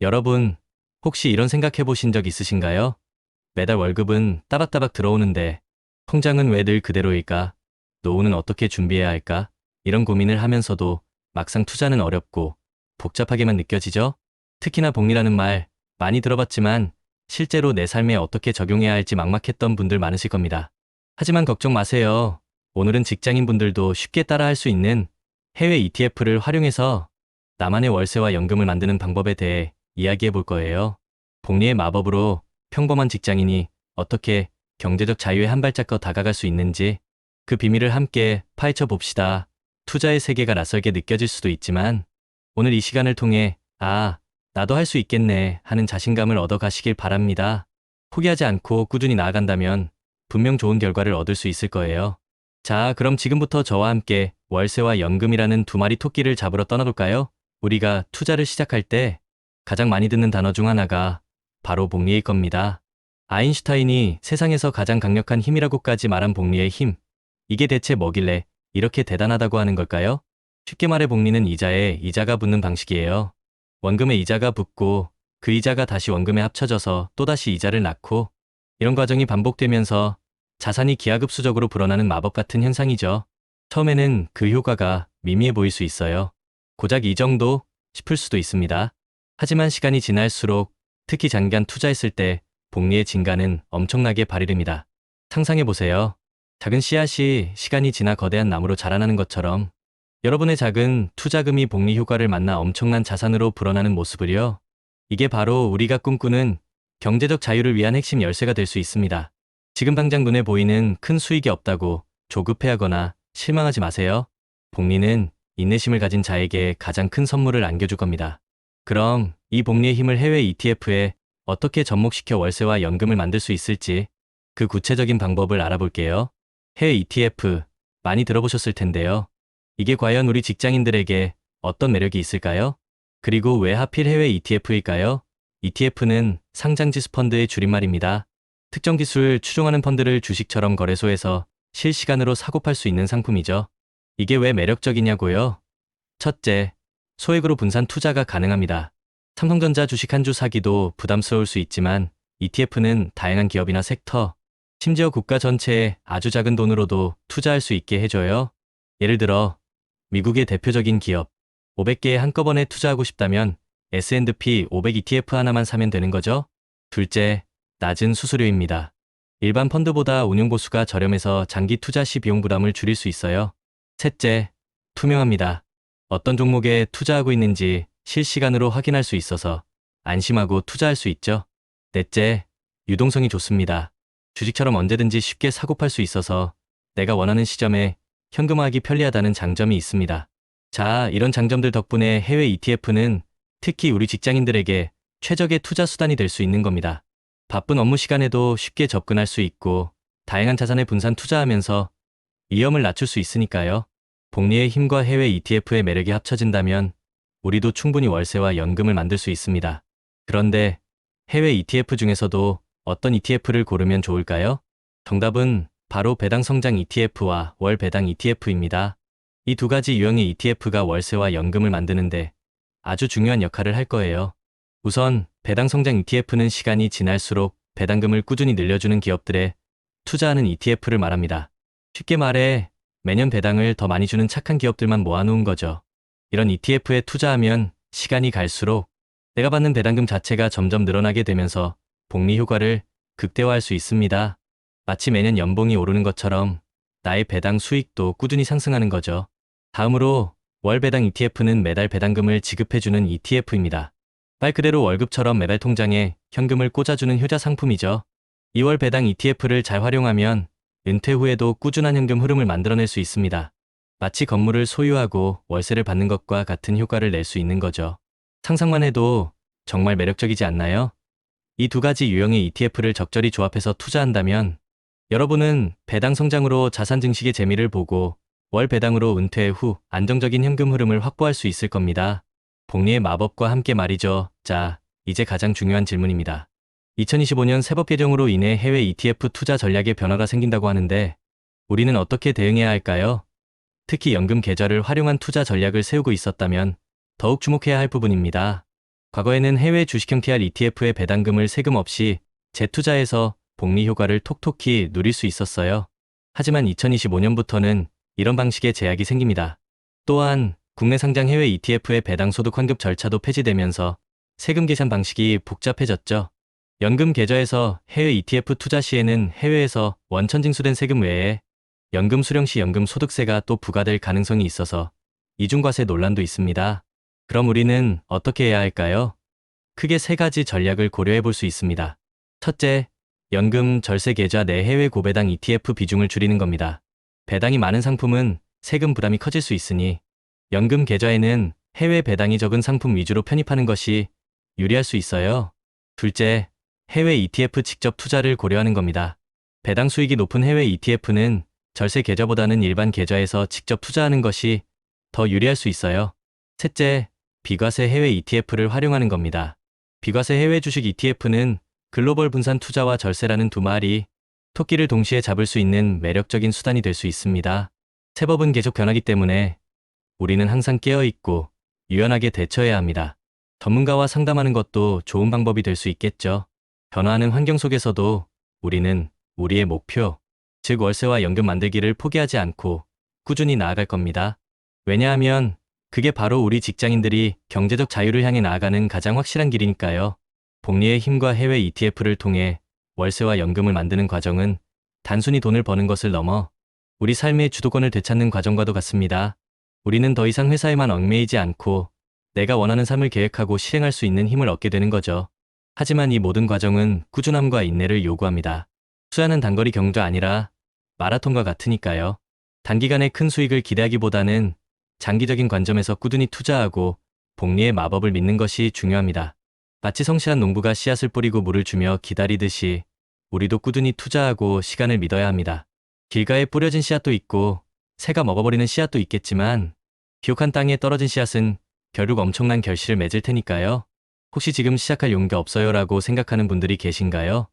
여러분, 혹시 이런 생각해 보신 적 있으신가요? 매달 월급은 따박따박 들어오는데, 통장은 왜 늘 그대로일까? 노후는 어떻게 준비해야 할까? 이런 고민을 하면서도 막상 투자는 어렵고 복잡하게만 느껴지죠? 특히나 복리라는 말, 많이 들어봤지만 실제로 내 삶에 어떻게 적용해야 할지 막막했던 분들 많으실 겁니다. 하지만 걱정 마세요. 오늘은 직장인분들도 쉽게 따라할 수 있는 해외 ETF를 활용해서 나만의 월세와 연금을 만드는 방법에 대해 이야기해 볼 거예요. 복리의 마법으로 평범한 직장인이 어떻게 경제적 자유에 한 발짝 더 다가갈 수 있는지 그 비밀을 함께 파헤쳐 봅시다. 투자의 세계가 낯설게 느껴질 수도 있지만 오늘 이 시간을 통해 나도 할 수 있겠네 하는 자신감을 얻어 가시길 바랍니다. 포기하지 않고 꾸준히 나아간다면 분명 좋은 결과를 얻을 수 있을 거예요. 자, 그럼 지금부터 저와 함께 월세와 연금이라는 두 마리 토끼를 잡으러 떠나볼까요? 우리가 투자를 시작할 때 가장 많이 듣는 단어 중 하나가 바로 복리일 겁니다. 아인슈타인이 세상에서 가장 강력한 힘이라고까지 말한 복리의 힘. 이게 대체 뭐길래 이렇게 대단하다고 하는 걸까요? 쉽게 말해 복리는 이자에 이자가 붙는 방식이에요. 원금에 이자가 붙고 그 이자가 다시 원금에 합쳐져서 또다시 이자를 낳고 이런 과정이 반복되면서 자산이 기하급수적으로 불어나는 마법 같은 현상이죠. 처음에는 그 효과가 미미해 보일 수 있어요. 고작 이 정도 싶을 수도 있습니다. 하지만 시간이 지날수록 특히 장기간 투자했을 때 복리의 진가는 엄청나게 발휘됩니다. 상상해보세요. 작은 씨앗이 시간이 지나 거대한 나무로 자라나는 것처럼 여러분의 작은 투자금이 복리 효과를 만나 엄청난 자산으로 불어나는 모습을요. 이게 바로 우리가 꿈꾸는 경제적 자유를 위한 핵심 열쇠가 될 수 있습니다. 지금 당장 눈에 보이는 큰 수익이 없다고 조급해하거나 실망하지 마세요. 복리는 인내심을 가진 자에게 가장 큰 선물을 안겨줄 겁니다. 그럼 이 복리의 힘을 해외 ETF에 어떻게 접목시켜 월세와 연금을 만들 수 있을지 그 구체적인 방법을 알아볼게요. 해외 ETF 많이 들어보셨을 텐데요. 이게 과연 우리 직장인들에게 어떤 매력이 있을까요? 그리고 왜 하필 해외 ETF일까요? ETF는 상장지수 펀드의 줄임말입니다. 특정 기술을 추종하는 펀드를 주식처럼 거래소에서 실시간으로 사고 팔 수 있는 상품이죠. 이게 왜 매력적이냐고요? 첫째, 소액으로 분산 투자가 가능합니다. 삼성전자 주식 한 주 사기도 부담스러울 수 있지만 ETF는 다양한 기업이나 섹터, 심지어 국가 전체에 아주 작은 돈으로도 투자할 수 있게 해줘요. 예를 들어 미국의 대표적인 기업 500개에 한꺼번에 투자하고 싶다면 S&P 500 ETF 하나만 사면 되는 거죠. 둘째, 낮은 수수료입니다. 일반 펀드보다 운용 보수가 저렴해서 장기 투자 시 비용 부담을 줄일 수 있어요. 셋째, 투명합니다. 어떤 종목에 투자하고 있는지 실시간으로 확인할 수 있어서 안심하고 투자할 수 있죠. 넷째, 유동성이 좋습니다. 주식처럼 언제든지 쉽게 사고 팔 수 있어서 내가 원하는 시점에 현금화하기 편리하다는 장점이 있습니다. 자, 이런 장점들 덕분에 해외 ETF는 특히 우리 직장인들에게 최적의 투자 수단이 될 수 있는 겁니다. 바쁜 업무 시간에도 쉽게 접근할 수 있고 다양한 자산에 분산 투자하면서 위험을 낮출 수 있으니까요. 복리의 힘과 해외 ETF의 매력이 합쳐진다면 우리도 충분히 월세와 연금을 만들 수 있습니다. 그런데 해외 ETF 중에서도 어떤 ETF를 고르면 좋을까요? 정답은 바로 배당 성장 ETF와 월 배당 ETF입니다. 이 두 가지 유형의 ETF가 월세와 연금을 만드는데 아주 중요한 역할을 할 거예요. 우선 배당 성장 ETF는 시간이 지날수록 배당금을 꾸준히 늘려주는 기업들에 투자하는 ETF를 말합니다. 쉽게 말해 매년 배당을 더 많이 주는 착한 기업들만 모아놓은 거죠. 이런 ETF에 투자하면 시간이 갈수록 내가 받는 배당금 자체가 점점 늘어나게 되면서 복리 효과를 극대화할 수 있습니다. 마치 매년 연봉이 오르는 것처럼 나의 배당 수익도 꾸준히 상승하는 거죠. 다음으로 월 배당 ETF는 매달 배당금을 지급해주는 ETF입니다. 말 그대로 월급처럼 매달 통장에 현금을 꽂아주는 효자 상품이죠. 2월 배당 ETF를 잘 활용하면 은퇴 후에도 꾸준한 현금 흐름을 만들어낼 수 있습니다. 마치 건물을 소유하고 월세를 받는 것과 같은 효과를 낼 수 있는 거죠. 상상만 해도 정말 매력적이지 않나요? 이 두 가지 유형의 ETF를 적절히 조합해서 투자한다면 여러분은 배당 성장으로 자산 증식의 재미를 보고 월 배당으로 은퇴 후 안정적인 현금 흐름을 확보할 수 있을 겁니다. 복리의 마법과 함께 말이죠. 자, 이제 가장 중요한 질문입니다. 2025년 세법 개정으로 인해 해외 ETF 투자 전략에 변화가 생긴다고 하는데 우리는 어떻게 대응해야 할까요? 특히 연금 계좌를 활용한 투자 전략을 세우고 있었다면 더욱 주목해야 할 부분입니다. 과거에는 해외 주식형 TR ETF의 배당금을 세금 없이 재투자해서 복리 효과를 톡톡히 누릴 수 있었어요. 하지만 2025년부터는 이런 방식의 제약이 생깁니다. 또한 국내 상장 해외 ETF의 배당 소득 환급 절차도 폐지되면서 세금 계산 방식이 복잡해졌죠. 연금 계좌에서 해외 ETF 투자 시에는 해외에서 원천 징수된 세금 외에 연금 수령 시 연금 소득세가 또 부과될 가능성이 있어서 이중과세 논란도 있습니다. 그럼 우리는 어떻게 해야 할까요? 크게 세 가지 전략을 고려해 볼 수 있습니다. 첫째, 연금 절세 계좌 내 해외 고배당 ETF 비중을 줄이는 겁니다. 배당이 많은 상품은 세금 부담이 커질 수 있으니 연금 계좌에는 해외 배당이 적은 상품 위주로 편입하는 것이 유리할 수 있어요. 둘째, 해외 ETF 직접 투자를 고려하는 겁니다. 배당 수익이 높은 해외 ETF는 절세 계좌보다는 일반 계좌에서 직접 투자하는 것이 더 유리할 수 있어요. 셋째, 비과세 해외 ETF를 활용하는 겁니다. 비과세 해외 주식 ETF는 글로벌 분산 투자와 절세라는 두 마리 토끼를 동시에 잡을 수 있는 매력적인 수단이 될 수 있습니다. 세법은 계속 변하기 때문에 우리는 항상 깨어있고 유연하게 대처해야 합니다. 전문가와 상담하는 것도 좋은 방법이 될 수 있겠죠. 변화하는 환경 속에서도 우리는 우리의 목표, 즉 월세와 연금 만들기를 포기하지 않고 꾸준히 나아갈 겁니다. 왜냐하면 그게 바로 우리 직장인들이 경제적 자유를 향해 나아가는 가장 확실한 길이니까요. 복리의 힘과 해외 ETF를 통해 월세와 연금을 만드는 과정은 단순히 돈을 버는 것을 넘어 우리 삶의 주도권을 되찾는 과정과도 같습니다. 우리는 더 이상 회사에만 얽매이지 않고 내가 원하는 삶을 계획하고 실행할 수 있는 힘을 얻게 되는 거죠. 하지만 이 모든 과정은 꾸준함과 인내를 요구합니다. 투자는 단거리 경주 아니라 마라톤과 같으니까요. 단기간에 큰 수익을 기대하기보다는 장기적인 관점에서 꾸준히 투자하고 복리의 마법을 믿는 것이 중요합니다. 마치 성실한 농부가 씨앗을 뿌리고 물을 주며 기다리듯이 우리도 꾸준히 투자하고 시간을 믿어야 합니다. 길가에 뿌려진 씨앗도 있고 새가 먹어버리는 씨앗도 있겠지만 비옥한 땅에 떨어진 씨앗은 결국 엄청난 결실을 맺을 테니까요. 혹시 지금 시작할 용기가 없어요 라고 생각하는 분들이 계신가요?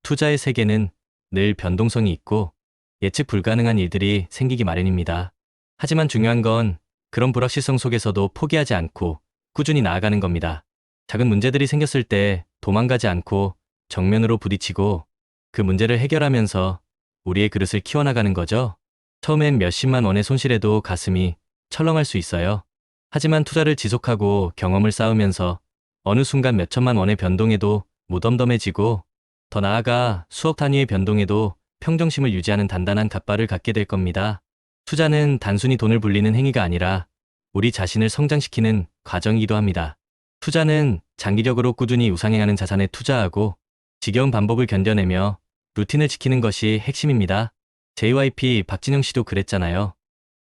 투자의 세계는 늘 변동성이 있고 예측 불가능한 일들이 생기기 마련입니다. 하지만 중요한 건 그런 불확실성 속에서도 포기하지 않고 꾸준히 나아가는 겁니다. 작은 문제들이 생겼을 때 도망가지 않고 정면으로 부딪히고 그 문제를 해결하면서 우리의 그릇을 키워나가는 거죠. 처음엔 몇십만 원의 손실에도 가슴이 철렁할 수 있어요. 하지만 투자를 지속하고 경험을 쌓으면서 어느 순간 몇천만 원의 변동에도 무덤덤해지고 더 나아가 수억 단위의 변동에도 평정심을 유지하는 단단한 갓바를 갖게 될 겁니다. 투자는 단순히 돈을 불리는 행위가 아니라 우리 자신을 성장시키는 과정이기도 합니다. 투자는 장기적으로 꾸준히 우상향하는 자산에 투자하고 지겨운 반복을 견뎌내며 루틴을 지키는 것이 핵심입니다. JYP 박진영 씨도 그랬잖아요.